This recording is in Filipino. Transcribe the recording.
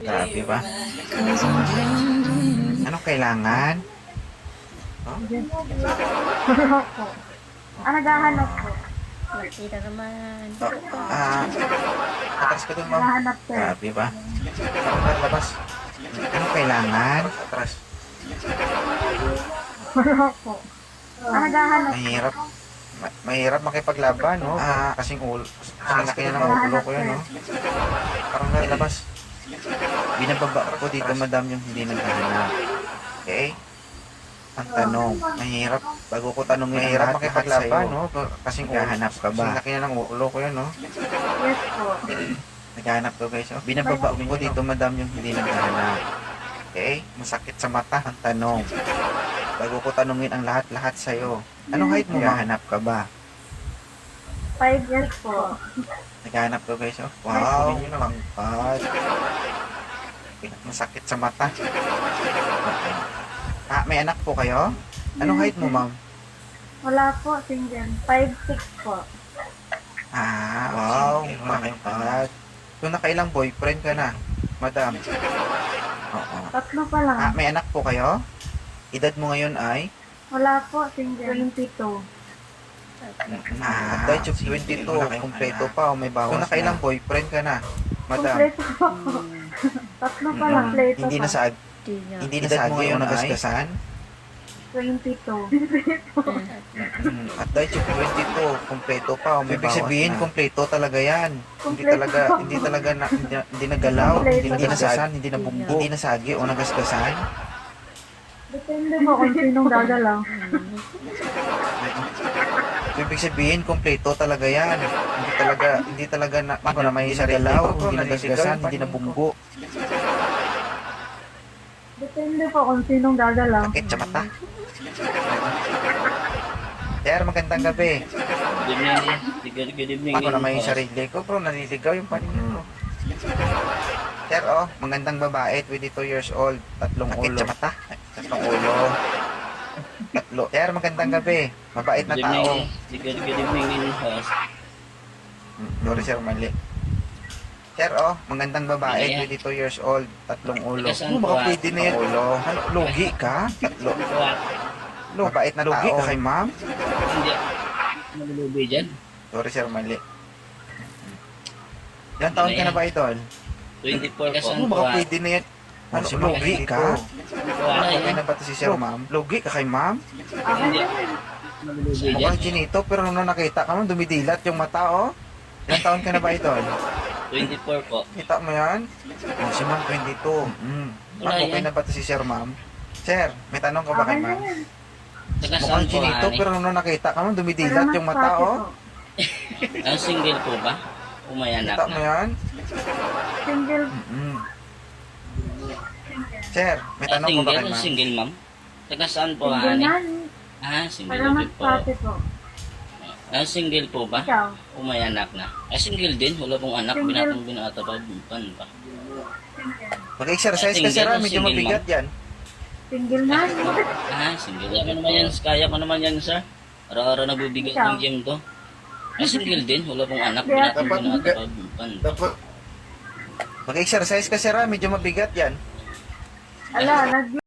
Grabe ba? Anong kailangan? Oh? Wala po. Naghahanap po. Kita naman. Atras ka dun, ma'am. Naghahanap po. Grabe ba? Anong labas? Anong kailangan? Atras. Wala po. Naghahanap po. Mahirap. Mahirap makipaglaban, no? Kasing ulo. Kasing laki na ng ulo ko yan, no? Parang nalabas. Binababa ko dito, madam, yung hindi naghahanap. Okay? Ang tanong, mahirap. Bago ko tanong, mahirap makipaglaban, no? Kasing hahanap ka ba? Kasing laki na ng ulo ko yan, no? Yes po. Naghahanap ko, guys. Oh. Binababa ko dito, madam, yung hindi naghahanap. Okay? Masakit sa mata. Ang tanong, bago ko tanungin ang lahat-lahat sa'yo, anong height mo? Naghahanap ka ba? 5 years po. Naghahanap ko, guys. Oh. Wow, pangpad. Masakit sa mata. May anak po kayo? Anong height mo, ma'am? Wala po, single. 5'6" po. Wow, pangpad. So, nakailang boyfriend ka na, madam? Oo. 3 pa lang. May anak po kayo? Edad mo ngayon ay? Wala po, single. 22. At dahil 22, kumpleto pa o may bawas. So, nakailang boyfriend ka na, madam? Kompleto po. 3 pa lang. Kompleto Hindi pa. nasag, hindi nasagi o nagasgasan? 22. At dahil 22, kumpleto pa o may bawas. Ibig sabihin, kumpleto talaga yan. Hindi talaga hindi nagalaw, hindi nasagasan, hindi nabunggo, hindi nasagi o nagasgasan. Depende po kung sinong gagalaw. Ibig sabihin, kumpleto talaga yan. Hindi talaga na may sarigalaw, hindi nagasgasan, hindi nabunggo. Depende po kung sinong gagalaw. Sakit sa mata. Sir, magandang gabi. Good evening. Ako na may sarili ko, bro. Naliligaw yung paningin ko. Sir, magandang babae, 22 years old, 3 ulo. Sakit sa mata. 3 ulo. 3. Sir, magandang gabi. Mabait na tao. Good evening in house. Sorry, sir, mali. Sir, magandang babae, 22 years old, 3 ulo. Baka pwede na yan. Ulo. Ano, lugi ka? 3. Mabait na tao. Lugi ka kay ma'am? Hindi. Malulubi dyan. Sorry, sir, mali. Ilang taon ka na ba, idol? 24 po. Baka pwede na yan. Ano, lugi ka? Okay na ba ito si sir, ma'am? Lugi ka kay ma'am? Okay na yun. Malulubi dyan. Mukhang chinito, pero nung nakita ka mo, dumidilat yung mata, oh. Ilang taon ka na ba, idol? 24 po. Kita mo yan? Si ma'am, 22. Wala Okay yan. na ba ito si sir, ma'am? Sir, may tanong ka ba Okay kay na ma'am? yun. Taga saan Mukhang po, chinito, ani? pero nung nakita ka mo, dumidilat yung mata, oh. Ang single po ba? Umayanak Kita mo na. yan? Single. Sir, may tanong ka ba kay ma'am? Single ma'am? Taga saan po, Single ani? na. Single Para din po. magpati po. Ang single po ba? Ikaw. Umayanak na. Single din. Wala pong anak. Single. Binatong binata pa. Bukan pa. Mag-exercise ka, sir, Single, medyo single, mabigat yan. Single na. Single. Ano naman yan? Kaya ko naman yan, sir. Araw-araw nagbibigay Ikaw. ng gym to. Single din. Wala pong anak. Kaya- Binatong binata pa. Bukan pa. Mag-exercise ka, sir, medyo mabigat yan. Ala,